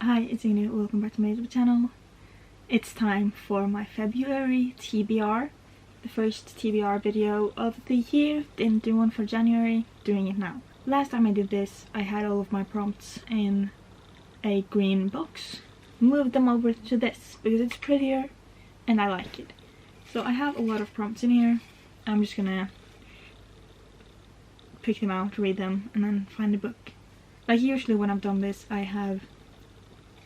Hi, it's Ingrid. Welcome back to my YouTube channel. It's time for my February TBR, the first TBR video of the year. Didn't do one for January, doing it now. Last time I did this, I had all of my prompts in a green box. Moved them over to this because it's prettier and I like it. So I have a lot of prompts in here. I'm just gonna pick them out, read them, and then find a book. Like usually when I've done this, I have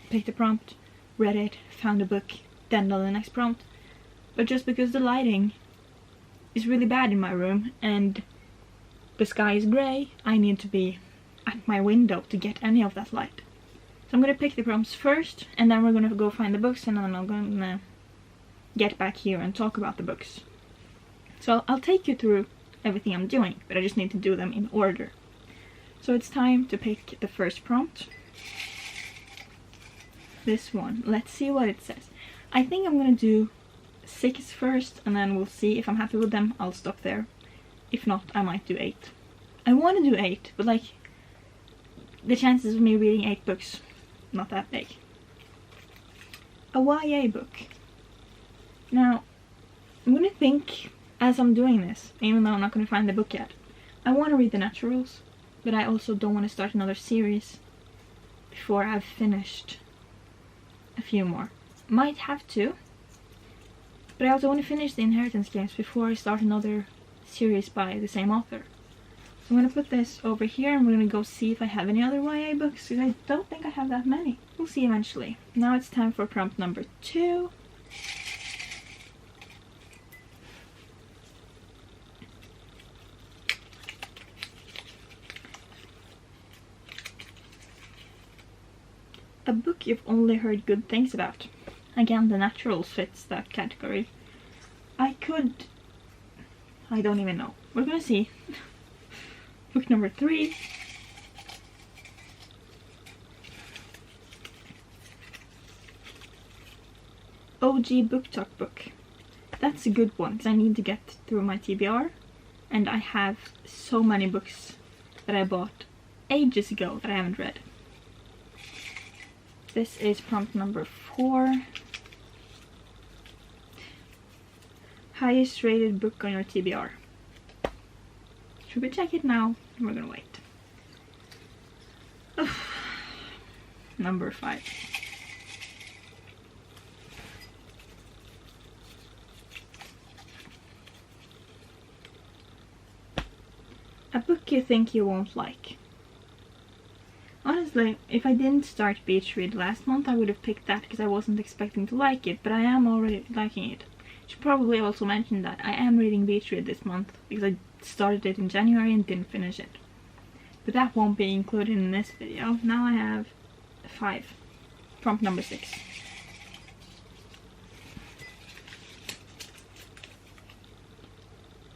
picked a prompt, read it, found a book, then done the next prompt. But just because the lighting is really bad in my room and the sky is grey, I need to be at my window to get any of that light. So I'm gonna pick the prompts first, and then we're gonna go find the books, and then I'm gonna get back here and talk about the books. So I'll take you through everything I'm doing, but I just need to do them in order. So it's time to pick the first prompt. This one. Let's see what it says. I think I'm gonna do 6 first, and then we'll see if I'm happy with them. I'll stop there. If not, I might do 8. I want to do 8, but like the chances of me reading 8 books, not that big. A YA book. Now, I'm gonna think as I'm doing this, even though I'm not gonna find the book yet. I want to read the naturals, but I also don't want to start another series before I've finished a few more. Might have to, but I also want to finish the Inheritance games before I start another series by the same author. So I'm going to put this over here, and we're going to go see if I have any other YA books, because I don't think I have that many. We'll see eventually. Now it's time for prompt number 2. A book you've only heard good things about. Again, the naturals fits that category. I don't even know. We're gonna see. Book number 3. OG Book Talk book. That's a good one, because I need to get through my TBR. And I have so many books that I bought ages ago that I haven't read. This is prompt number 4. Highest rated book on your TBR. Should we check it now? We're gonna wait. Number 5. A book you think you won't like. Honestly, if I didn't start Beach Read last month, I would have picked that because I wasn't expecting to like it, but I am already liking it. Should probably also mention that I am reading Beach Read this month because I started it in January and didn't finish it. But that won't be included in this video. Now I have 5. Prompt number 6.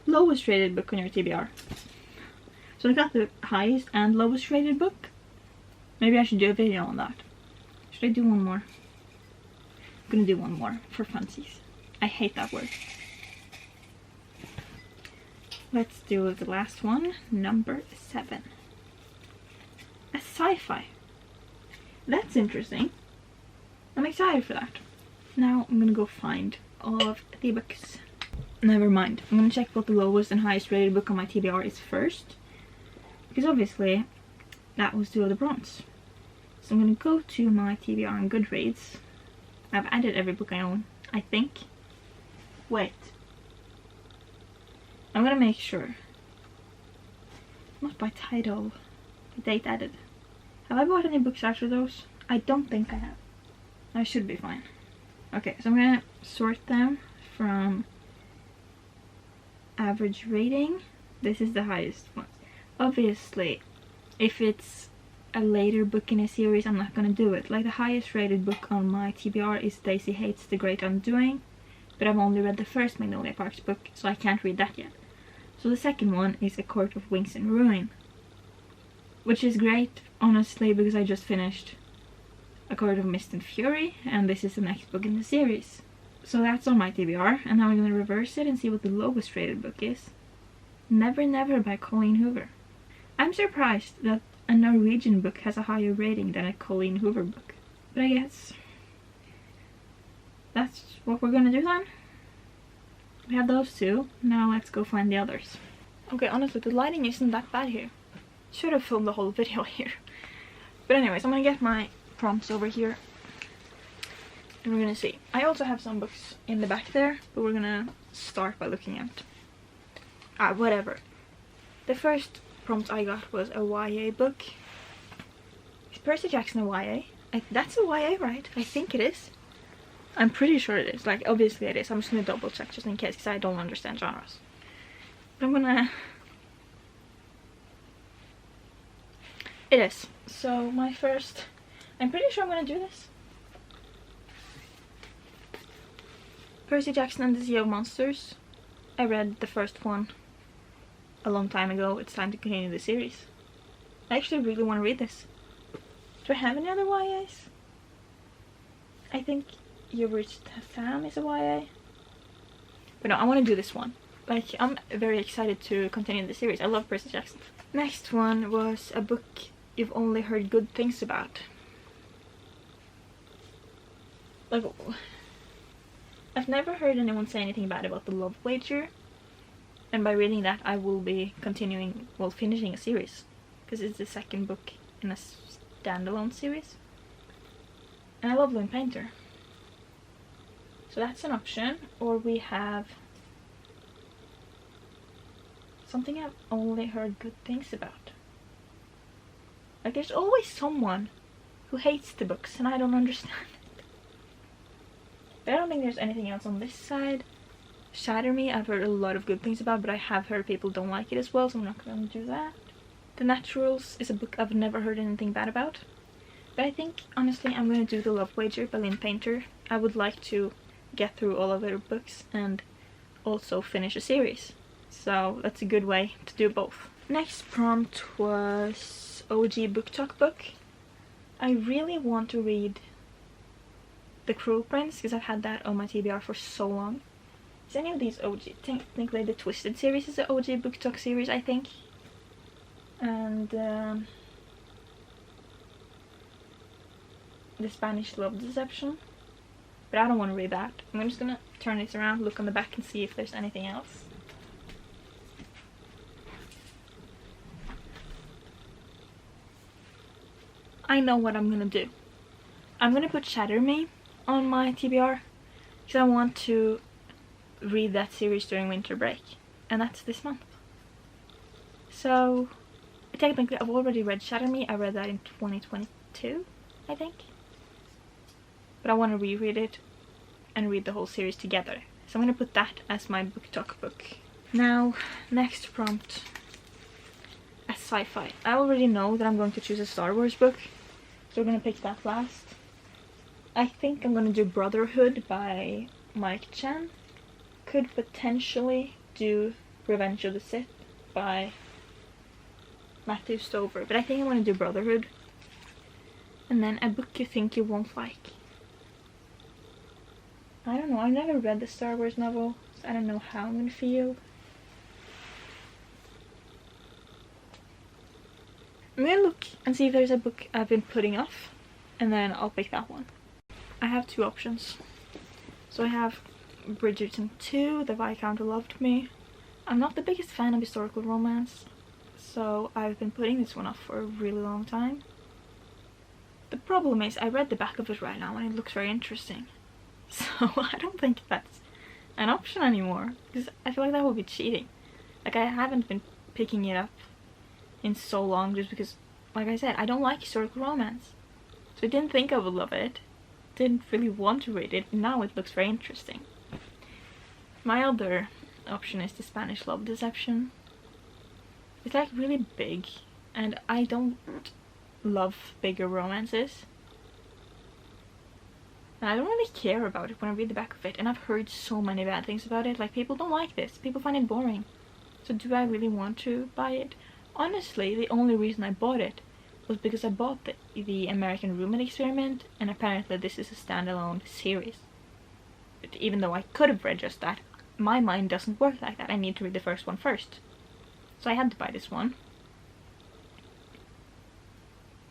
Lowest rated book on your TBR. So I got the highest and lowest rated book. Maybe I should do a video on that. Should I do one more? I'm gonna do one more for funsies. I hate that word. Let's do the last one, number 7. A sci-fi. That's interesting. I'm excited for that. Now I'm gonna go find all of the books. Never mind. I'm gonna check what the lowest and highest rated book on my TBR is first. Because obviously that was 2 of the prompts. So I'm gonna go to my TBR on Goodreads. I've added every book I own, I think. Wait. I'm gonna make sure. Not by title. By date added. Have I bought any books after those? I don't think I have. I should be fine. Okay, so I'm gonna sort them from average rating. This is the highest one. Obviously, if it's a later book in a series, I'm not gonna do it. Like the highest rated book on my TBR is Daisy Hates the Great Undoing, but I've only read the first Magnolia Parks book, so I can't read that yet. So the second one is A Court of Wings and Ruin, which is great, honestly, because I just finished A Court of Mist and Fury, and this is the next book in the series. So that's on my TBR, and now I'm gonna reverse it and see what the lowest rated book is. Never Never by Colleen Hoover. I'm surprised that a Norwegian book has a higher rating than a Colleen Hoover book. But I guess that's what we're gonna do then. We have those two. Now let's go find the others. Okay, honestly, the lighting isn't that bad here. Should have filmed the whole video here. But anyways, I'm gonna get my prompts over here. And we're gonna see. I also have some books in the back there, but we're gonna start by looking at whatever. The first prompt I got was a YA book. Is Percy Jackson a YA? That's a YA, right? I think it is. I'm pretty sure it is. Like, obviously it is. I'm just gonna double check just in case, because I don't understand genres. But I'm gonna... It is. So my first... I'm pretty sure I'm gonna do this. Percy Jackson and the Sea of Monsters. I read the first one a long time ago. It's time to continue the series. I actually really want to read this. Do I have any other YAs? I think Your Rich Sam is a YA. But no, I want to do this one. Like, I'm very excited to continue the series. I love Percy Jackson. Next one was a book you've only heard good things about. Like, I've never heard anyone say anything bad about The Love Wager. And by reading that, I will be continuing, well, finishing a series. Because it's the second book in a standalone series. And I love Lynn Painter. So that's an option. Or we have something I've only heard good things about. Like, there's always someone who hates the books and I don't understand it. But I don't think there's anything else on this side. Shatter Me, I've heard a lot of good things about, but I have heard people don't like it as well, so I'm not going to do that. The Naturals is a book I've never heard anything bad about. But I think, honestly, I'm going to do The Love Wager by Lynn Painter. I would like to get through all of their books and also finish a series. So that's a good way to do both. Next prompt was OG Book Talk book. I really want to read The Cruel Prince because I've had that on my TBR for so long. Is any of these OG? Technically the Twisted series is the OG Book Talk series, I think. And the Spanish Love Deception. But I don't want to read that. I'm just gonna turn this around, look on the back and see if there's anything else. I know what I'm gonna do. I'm gonna put Shatter Me on my TBR because I want to read that series during winter break, and that's this month. So technically I've already read Shatter Me. I read that in 2022, I think. But I want to reread it and read the whole series together. So I'm gonna put that as my book talk book. Now, next prompt. A sci-fi. I already know that I'm going to choose a Star Wars book, so we're gonna pick that last. I think I'm gonna do Brotherhood by Mike Chan. Could potentially do Revenge of the Sith by Matthew Stover, but I think I want to do Brotherhood. And then a book you think you won't like. I don't know, I've never read the Star Wars novel, so I don't know how I'm gonna feel. I'm gonna look and see if there's a book I've been putting off, and then I'll pick that one. I have two options. So I have Bridgerton 2, The Viscount Who Loved Me. I'm not the biggest fan of historical romance, so I've been putting this one off for a really long time. The problem is, I read the back of it right now and it looks very interesting. So I don't think that's an option anymore, because I feel like that would be cheating. Like, I haven't been picking it up in so long just because, like I said, I don't like historical romance. So I didn't think I would love it. Didn't really want to read it, and now it looks very interesting. My other option is The Spanish Love Deception. It's like really big, and I don't love bigger romances. And I don't really care about it when I read the back of it, and I've heard so many bad things about it. Like, people don't like this, people find it boring. So do I really want to buy it? Honestly, the only reason I bought it was because I bought the American Roommate Experiment, and apparently this is a standalone series. But even though I could have read just that, my mind doesn't work like that. I need to read the first one first. So I had to buy this one.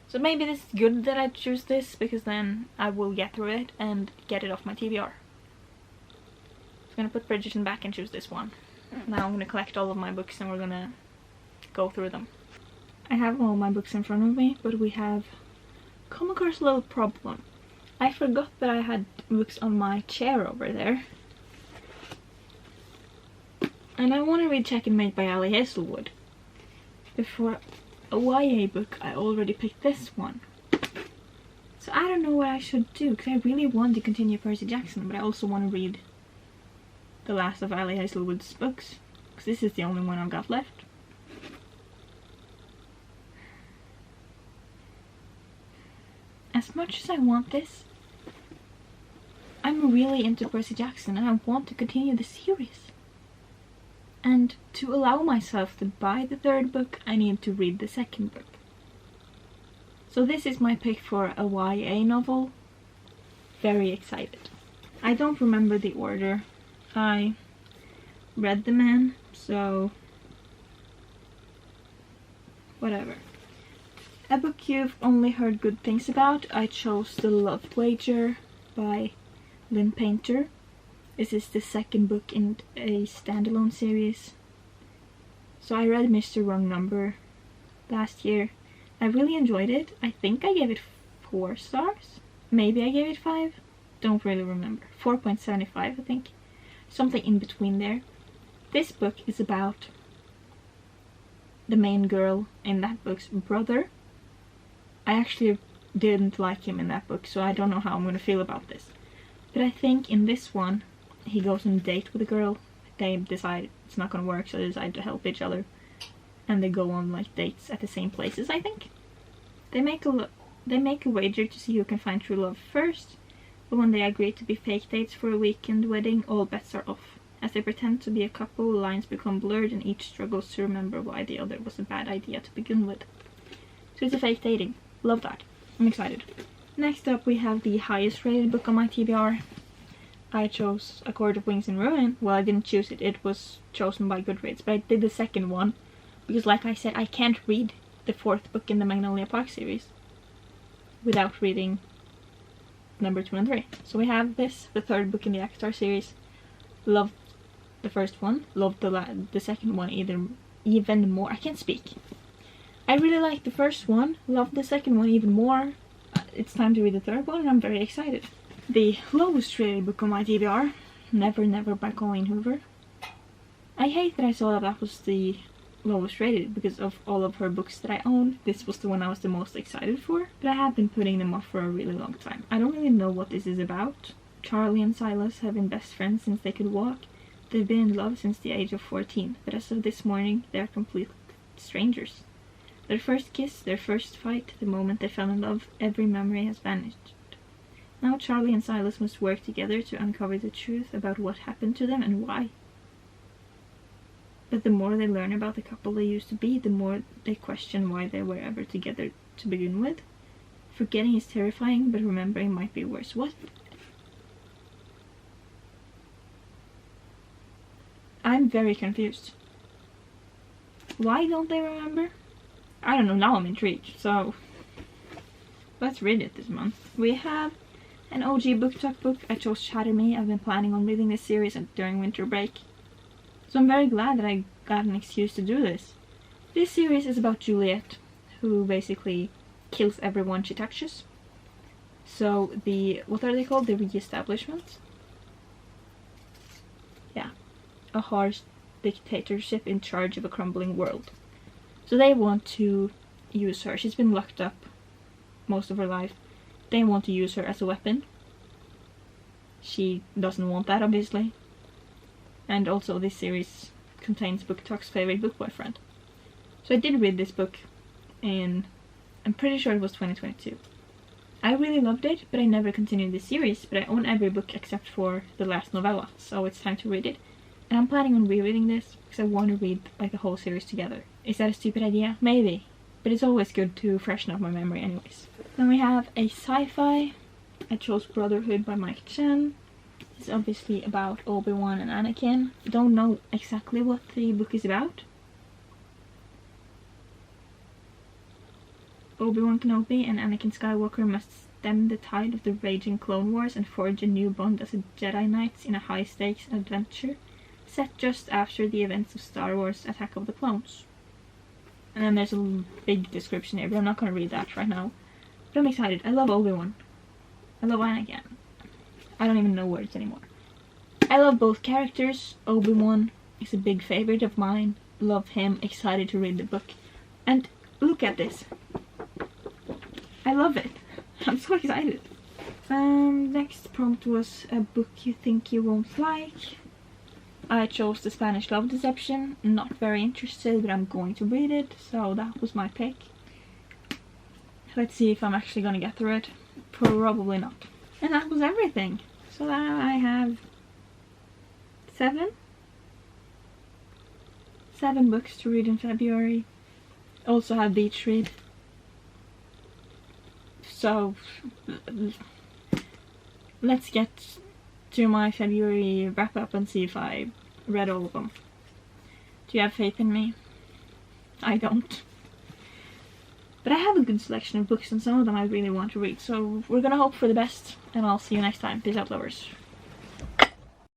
So maybe this is good that I choose this, because then I will get through it and get it off my TBR. I'm gonna put Bridgerton back and choose this one. Now I'm gonna collect all of my books and we're gonna go through them. I have all my books in front of me, but we have come across a little problem. I forgot that I had books on my chair over there. And I want to read Check and Mate by Ali Hazelwood. Before a YA book, I already picked this one. So I don't know what I should do, because I really want to continue Percy Jackson, but I also want to read the last of Ali Hazelwood's books, because this is the only one I've got left. As much as I want this, I'm really into Percy Jackson and I want to continue the series. And to allow myself to buy the third book, I need to read the second book. So this is my pick for a YA novel. Very excited. I don't remember the order. I read them in, so whatever. A book you've only heard good things about. I chose The Love Wager by Lynn Painter. This is the second book in a standalone series. So I read Mr. Wrong Number last year. I really enjoyed it. I think I gave it 4 stars. Maybe I gave it 5. Don't really remember. 4.75 I think. Something in between there. This book is about the main girl in that book's brother. I actually didn't like him in that book, so I don't know how I'm going to feel about this. But I think in this one, he goes on a date with a girl. They decide it's not going to work, so they decide to help each other. And they go on like dates at the same places, I think. They make a wager to see who can find true love first. But when they agree to be fake dates for a weekend wedding, all bets are off. As they pretend to be a couple, lines become blurred and each struggles to remember why the other was a bad idea to begin with. So it's a fake dating. Love that. I'm excited. Next up we have the highest rated book on my TBR. I chose A Court of Wings and Ruin. Well, I didn't choose it. It was chosen by Goodreads. But I did the second one. Because like I said, I can't read the 4th book in the Magnolia Park series without reading number 2 and 3. So we have this, the 3rd book in the Avatar series. Loved the first one. Loved the second one even more. I can't speak. I really liked the first one. Loved the second one even more. It's time to read the 3rd one and I'm very excited. The lowest rated book on my TBR. Never Never by Colleen Hoover. I hate that I saw that was the lowest rated because of all of her books that I own. This was the one I was the most excited for, but I have been putting them off for a really long time. I don't really know what this is about. Charlie and Silas have been best friends since they could walk. They've been in love since the age of 14, but as of this morning, they are complete strangers. Their first kiss, their first fight, the moment they fell in love, every memory has vanished. Now Charlie and Silas must work together to uncover the truth about what happened to them and why. But the more they learn about the couple they used to be, the more they question why they were ever together to begin with. Forgetting is terrifying, but remembering might be worse. What? I'm very confused. Why don't they remember? I don't know, now I'm intrigued, so let's read it this month. We have an OG book talk book. I chose Shatter Me. I've been planning on reading this series during winter break. So I'm very glad that I got an excuse to do this. This series is about Juliet, who basically kills everyone she touches. So what are they called? The Re-establishment? Yeah. A harsh dictatorship in charge of a crumbling world. So they want to use her. She's been locked up most of her life. They want to use her as a weapon. She doesn't want that, obviously. And also this series contains Book Talk's favorite book boyfriend. So I did read this book in, I'm pretty sure it was 2022. I really loved it, but I never continued the series, but I own every book except for the last novella, so it's time to read it. And I'm planning on rereading this because I want to read like the whole series together. Is that a stupid idea? Maybe. But it's always good to freshen up my memory anyways. Then we have a sci-fi. I chose Brotherhood by Mike Chen. It's obviously about Obi-Wan and Anakin. Don't know exactly what the book is about. Obi-Wan Kenobi and Anakin Skywalker must stem the tide of the raging Clone Wars and forge a new bond as Jedi Knights in a high-stakes adventure set just after the events of Star Wars Attack of the Clones. And then there's a big description here, but I'm not going to read that right now. But I'm excited. I love Obi-Wan. I love Anakin. I don't even know words anymore. I love both characters. Obi-Wan is a big favorite of mine. Love him. Excited to read the book. And look at this. I love it. I'm so excited. Next prompt was a book you think you won't like. I chose The Spanish Love Deception. Not very interested, but I'm going to read it, so that was my pick. Let's see if I'm actually gonna get through it. Probably not. And that was everything. So now I have 7 books to read in February. Also have beach read. So let's get to my February wrap up and see if I read all of them. Do you have faith in me? I don't. But I have a good selection of books and some of them I really want to read, so we're gonna hope for the best, and I'll see you next time. Peace out, lovers.